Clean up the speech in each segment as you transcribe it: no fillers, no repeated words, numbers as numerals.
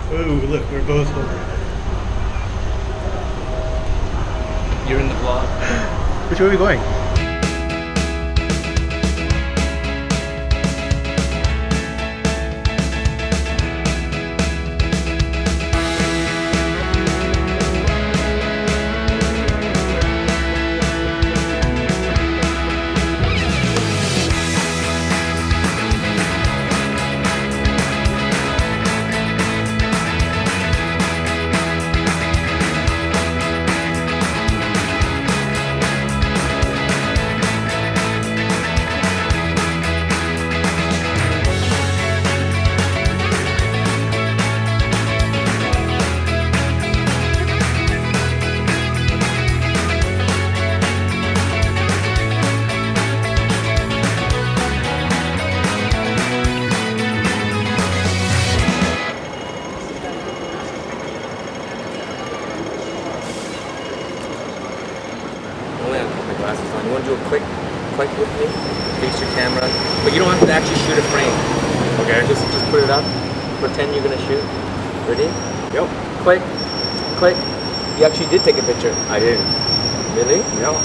Ooh, look, we're both holding. You're in the vlog. Which way are we going? You want to do a quick with me? Face your camera, but you don't have to actually shoot a frame. Okay. Just put it up. Pretend you're gonna shoot. Ready? Yep. Click. You actually did take a picture. I did. Really? Yeah.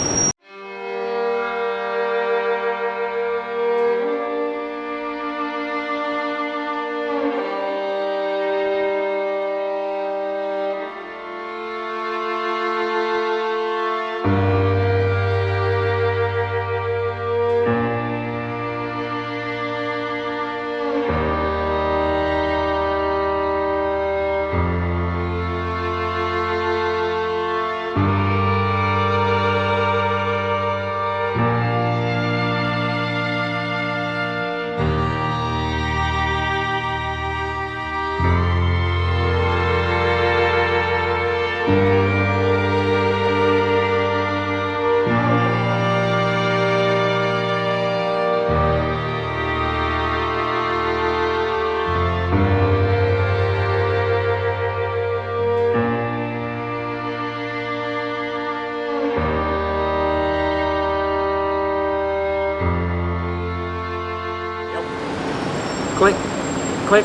Click.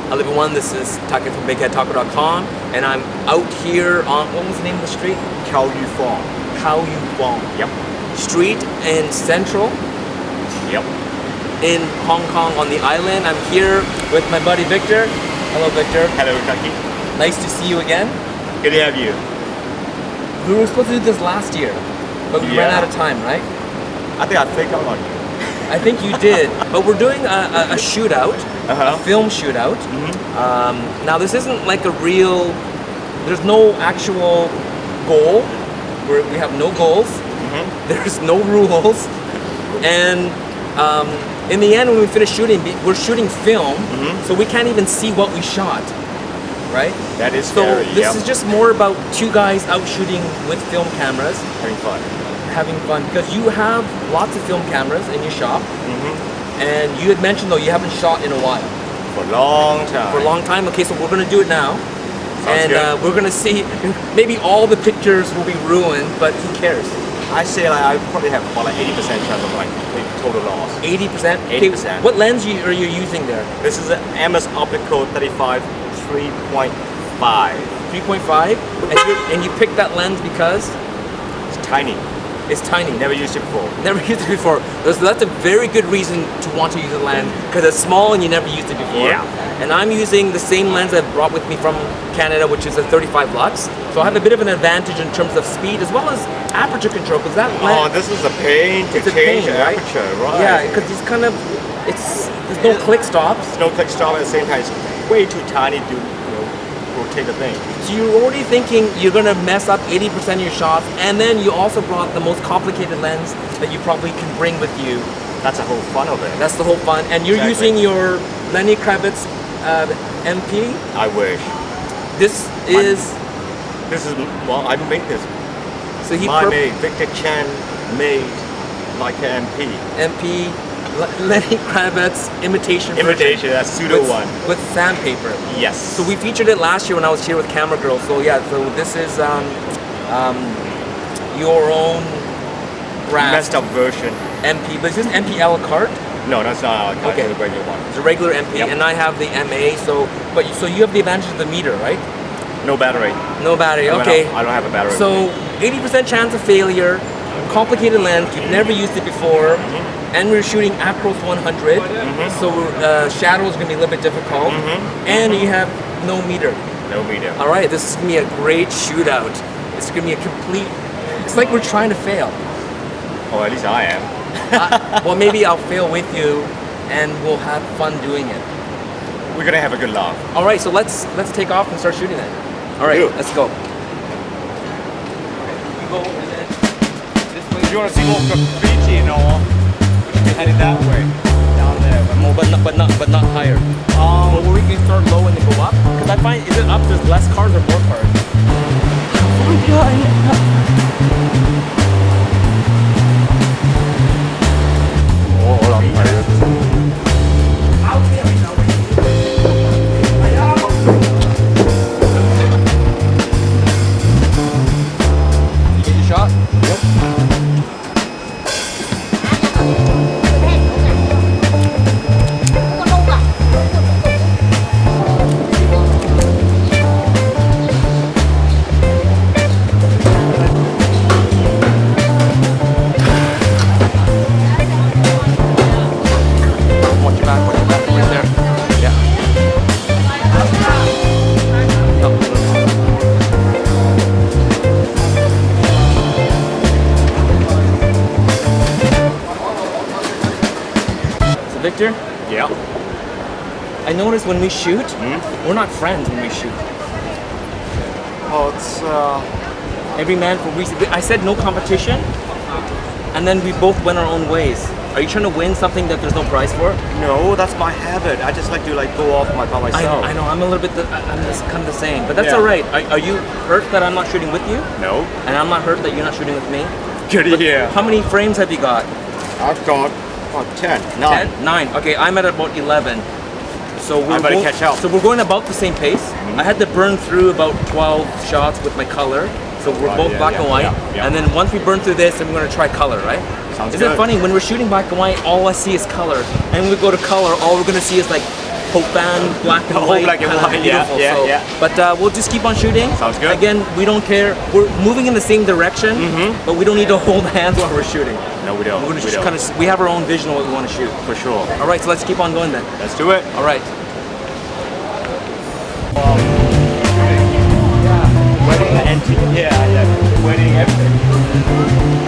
Hello everyone, this is Taka from bigheadtaco.com, and I'm out here on, what was the name of the street? Cao Yu Fong. Yep. Street in Central. Yep. In Hong Kong on the island. I'm here with my buddy Victor. Hello Victor. Hello, Taki. Nice to see you again. Good to have you. We were supposed to do this last year, but we ran out of time, right? I think I think I'm on you. I think you did, but we're doing a shootout, a film shootout. Now this isn't like a real, there's no actual goal, we have no goals, there's no rules, and in the end when we finish shooting, we're shooting film, so we can't even see what we shot, right? That is so scary, this is just more about two guys out shooting with film cameras. Having fun. Because you have lots of film cameras in your shop, and you had mentioned though you haven't shot in a while. For a long time. For a long time. Okay, so we're going to do it now, Sounds good. We're going to see. Maybe all the pictures will be ruined, but who cares? I say like I probably have about like 80% chance of like total loss. 80%. 80%. What lens are you using there? This is an MS-Optical 35 3.5. 3.5, and you picked that lens because It's tiny. it's tiny. Never used it before. Never used it before. So that's a very good reason to want to use a lens because it's small and you never used it before. Yeah. And I'm using the same lens I've brought with me from Canada, which is a 35 lux. So I have a bit of an advantage in terms of speed as well as aperture control because that lens. Oh, this is a pain to It's a change pain, the right? aperture, right? Yeah, because it's kind of, there's no click stops. No click stop at the same time. It's way too tiny to rotate the thing. So you're already thinking you're going to mess up 80% of your shots, and then you also brought the most complicated lens that you probably can bring with you. That's the whole fun of it. That's the whole fun. And you're using your Leica MP. I wish. This is, well, I made this. so he made, Victor Chan made Leica MP. MP, Lenny Kravitz's imitation That's pseudo one. with sandpaper. Yes. So we featured it last year when I was here with Camera Girl. So yeah, so this is your own brass Messed up version. MP, but is this MP a la carte? No, that's not Okay. the regular one. It's a regular MP, Yep. and I have the MA. So you have the advantage of the meter, right? No battery. No battery. No, Okay. I don't have a battery. So 80% chance of failure. Complicated lens. You've never used it before. And we're shooting ACROS 100, so shadow is going to be a little bit difficult. And you have no meter. No meter. All right, this is going to be a great shootout. It's going to be a complete. It's like we're trying to fail. Oh, at least I am. Well, maybe I'll fail with you, and we'll have fun doing it. We're gonna have a good laugh. All right, so let's take off and start shooting then. All right, Do. let's go. You go and then this way. If you want to see more graffiti and all, we should be headed that way, down there. But not higher. Or we can start low and then go up. Because I find, is it up? There's less cars or more cars? You get your shot? Watch your back, right there. Yeah. So Victor, Yeah. I noticed when we shoot, we're not friends when we shoot. Oh, it's Every man for reason. I said no competition, and then we both went our own ways. Are you trying to win something that there's no prize for? no, that's my habit. I just like to go off by myself. I know. I'm a little bit. I'm just kind of the same, but that's Yeah. all right. Are you hurt that I'm not shooting with you, No. and I'm not hurt that you're not shooting with me? Good idea. How many frames have you got? I've got 10, 9. 10? 9. Okay, I'm at about 11. So we're I better both- catch up. So we're going about the same pace. I had to burn through about 12 shots with my color. So we're Right, both yeah, black yeah, and white. yeah, yeah. And then once we burn through this, then we're going to try color, right? Sounds Isn't it good. funny? When we're shooting black and white, all I see is color. And when we go to color, all we're going to see is like Hopan, black and Oh, white. black and kinda white, yeah, beautiful. yeah, So- yeah. But we'll just keep on shooting. Sounds good. Again, we don't care. We're moving in the same direction, but we don't need to hold hands while we're shooting. No, we don't. We're going to We just don't. kind of, we have our own vision of what we want to shoot. For sure. All right, so let's keep on going then. Let's do it. All right. Wedding and wedding everything.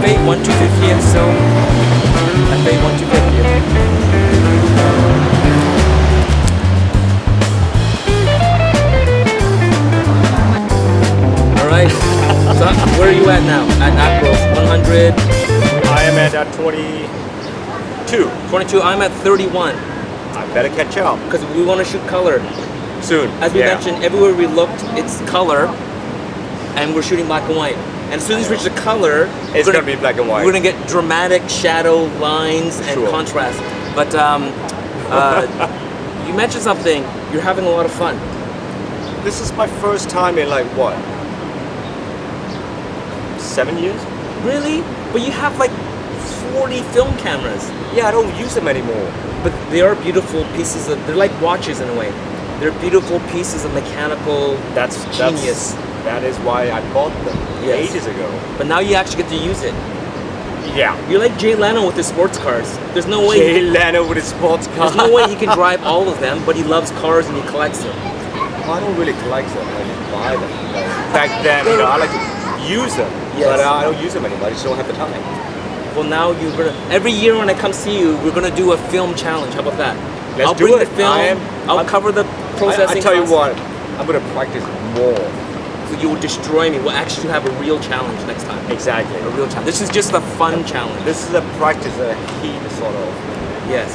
FA 1250th, so FA 1250th. All right. So where are you at now? At ACROS 100, I am at 22. 22. I'm at 31 I better catch up because we want to shoot color. soon. As we Yeah. mentioned, everywhere we looked, it's color, and we're shooting black and white. And as soon as we reach the color, It's we're gonna be black and white. We're gonna get dramatic shadow lines and Sure. contrast. But you mentioned something. You're having a lot of fun. This is my first time in 7 years? Really? But you have like 40 film cameras. Yeah, I don't use them anymore. But they are beautiful pieces of. They're like watches in a way. They're beautiful pieces of mechanical genius. That is why I bought them Yes. ages ago. But now you actually get to use it. Yeah. You're like Jay Leno with his sports cars. There's no way. Jay Leno with his sports car. There's no way he can drive all of them, but he loves cars and he collects them. I don't really collect them. I just buy them. Back then, I like to use them, Yes. but I don't use them anymore. I just don't have the time. Well, now you're gonna. Every year when I come see you, we're gonna do a film challenge. How about that? Let's I'll do bring it. the film. I'll cover the processing. I tell you costs. what, I'm gonna practice more. So you will destroy me. We'll actually have a real challenge next time. Exactly. A real challenge. This is just a fun challenge. This is a practice, a heat sort of. Yes.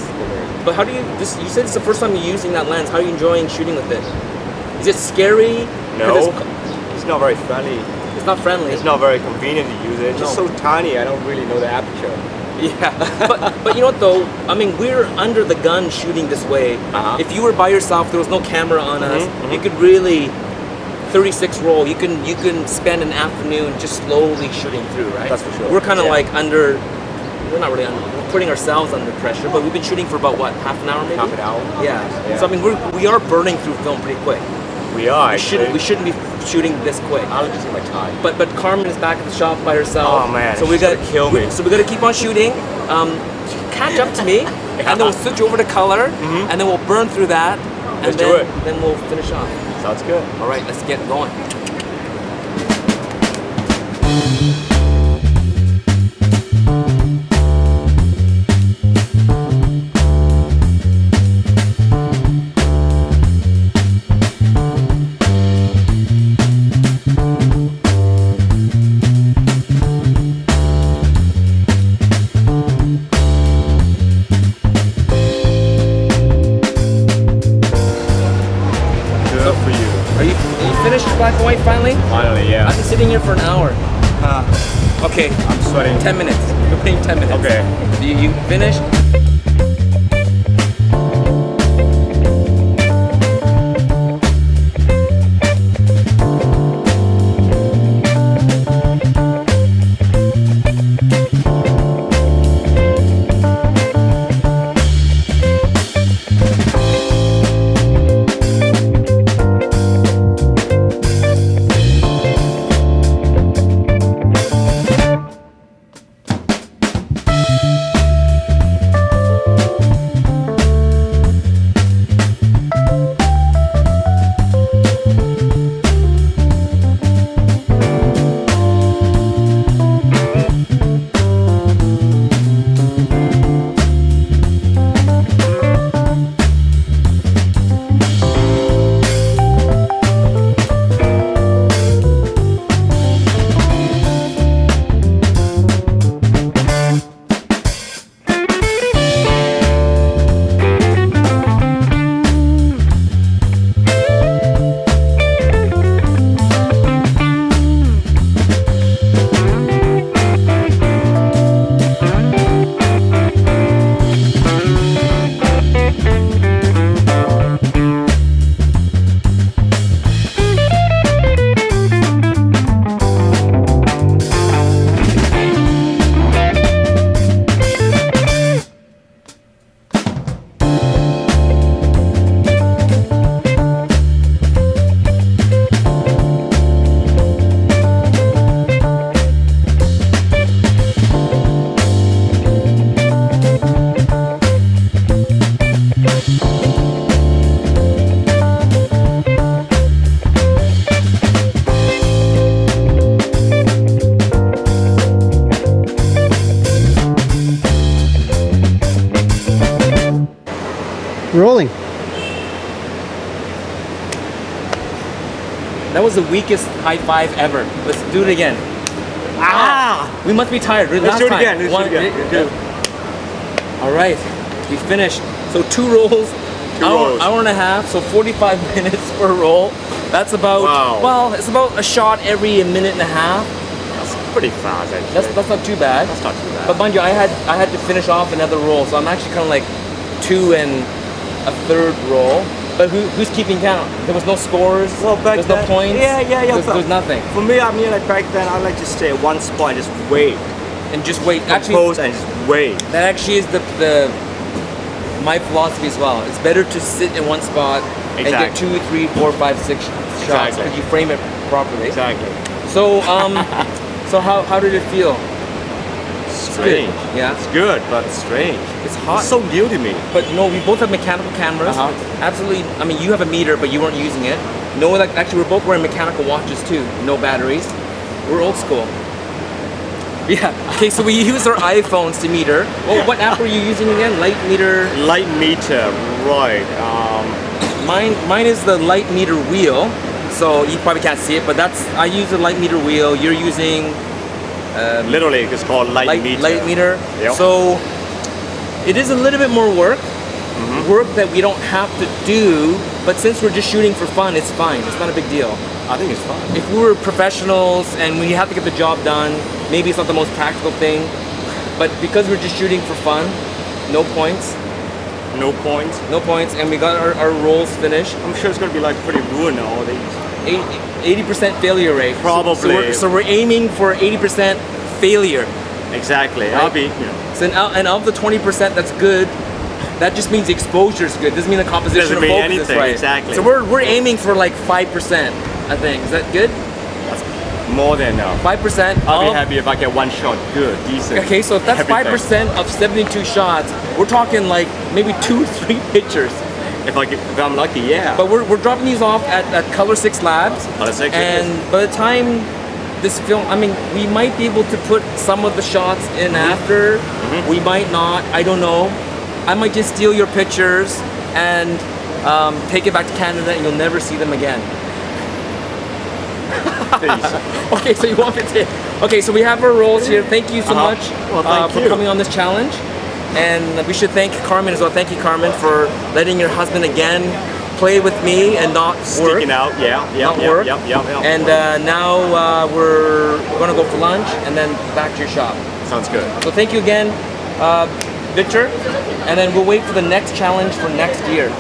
But how do you? You said it's the first time you're using that lens. How are you enjoying shooting with it? Is it scary? No, it's not very friendly. It's not friendly. It's not very convenient to use it. It's just so tiny. I don't really know the aperture. Yeah, but you know what though? I mean, we're under the gun shooting this way. If you were by yourself, there was no camera on us. You could really 36 roll. You can spend an afternoon just slowly shooting through, right? That's for sure. We're kind of like under. We're not really under. We're putting ourselves under pressure, but we've been shooting for about what, half an hour maybe? Half an hour. Yeah. So I mean, we are burning through film pretty quick. We are. We shouldn't be shooting this quick. I'll just take my time. But Carmen is back at the shop by herself. Oh man, so we got to kill me. So we got to keep on shooting. Catch up to me, and then we'll switch over to color, and then we'll burn through that, and then we'll finish off. Sounds good. All right, let's get going. Black and white finally? Finally, yeah. I've been sitting here for an hour. Okay. I'm sweating. 10 minutes. You're putting 10 minutes. Okay. You finished? Rolling. That was the weakest high five ever. Let's do it again. We must be tired. Let's do it again. All right, we finished. So 2 rolls, hour and a half, so 45 minutes per roll. That's about, well, it's about a shot every minute and a half. That's pretty fast, actually. That's not too bad. That's not too bad. But mind you, I had to finish off another roll, so I'm actually kind of like 2 1/3 roll. But who's keeping count? There was no scores. Well, back there's then, no points. There's nothing. For me, I mean, like back then, I like to stay at one spot and just wait. And just wait. Compose and just wait. That actually is my philosophy as well. It's better to sit in one spot and get 2, 3, 4, 5, 6 shots because you frame it properly. Exactly. So so how did it feel? Strange. Yeah. It's good, but strange. It's hot. It's so new to me. But you know, we both have mechanical cameras. Absolutely. I mean, you have a meter, but you weren't using it. No, like actually, we're both wearing mechanical watches too. No batteries. We're old school. Yeah. Okay, so we use our iPhones to meter. Well, what app were you using again? Light meter. Light meter, right? Mine is the light meter wheel. So you probably can't see it, but I use a light meter wheel. You're using. Literally, it's called light meter. Light meter. Yep. So It is a little bit more work, work that we don't have to do, but since we're just shooting for fun, it's fine. It's not a big deal. I think it's fun. If we were professionals and we have to get the job done, maybe it's not the most practical thing, but because we're just shooting for fun, no points. No points. No points, and we got our rolls finished. I'm sure it's going to be like pretty ruined all these. 80% failure rate. Probably. So we're aiming for 80% failure. Exactly. Right? I'll be, you know. So and of the 20% that's good, that just means the exposure is good. Doesn't mean the composition Doesn't or mean focus anything, is right. exactly. So we're aiming for like 5%, I think. Is that good? That's more than enough. 5%. I'll be happy if I get one shot good, decent. Okay, so if that's everything. 5% of 72 shots, we're talking like maybe 2-3 pictures. If I'm lucky, yeah. But we're dropping these off at Color 6 Labs. Color 6, and by the time this film, I mean, we might be able to put some of the shots in after. We might not. I don't know. I might just steal your pictures and take it back to Canada, and you'll never see them again. Okay, so you want me to? Okay, so we have our rolls here. Thank you so much for coming on this challenge, and we should thank Carmen as well. Thank you, Carmen, for letting your husband again play with me and not work. Sticking out, yeah. And now we're going to go for lunch and then back to your shop. Sounds good. So thank you again, Victor, and then we'll wait for the next challenge for next year.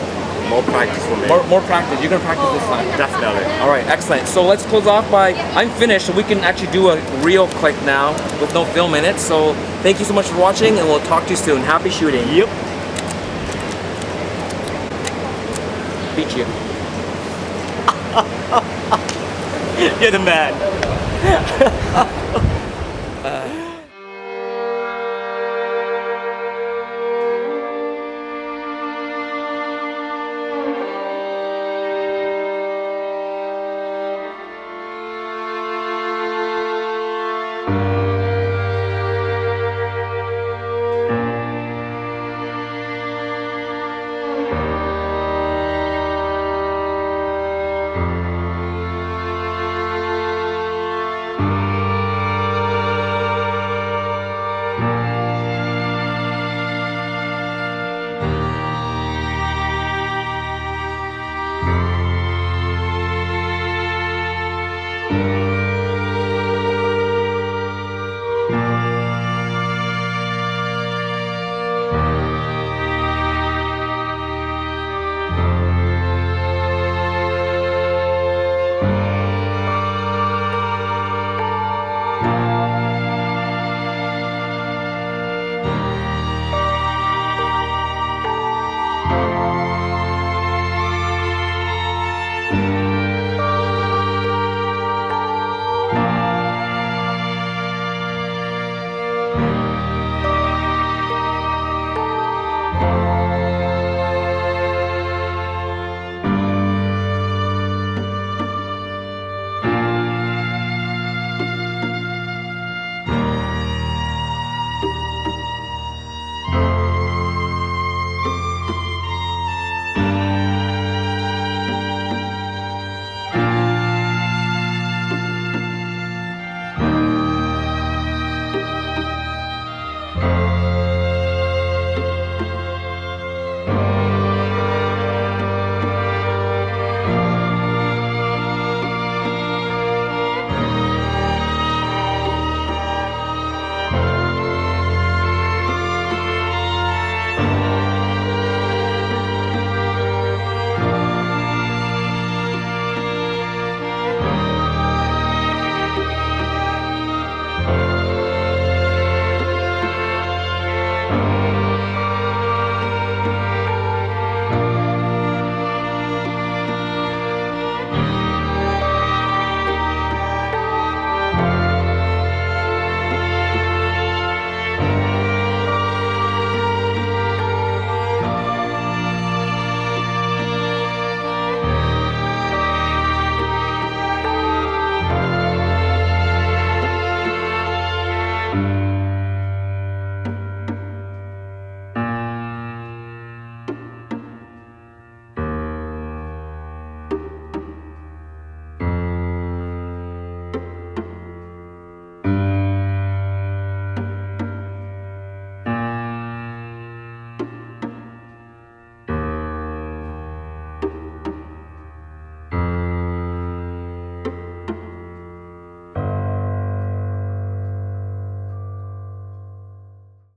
More practice for me. More practice. You're going to practice this time. Definitely. All right, excellent. So let's close off by, I'm finished, so we can actually do a real click now with no film in it. So thank you so much for watching, and we'll talk to you soon. Happy shooting. Yep. Beat you. You're the man.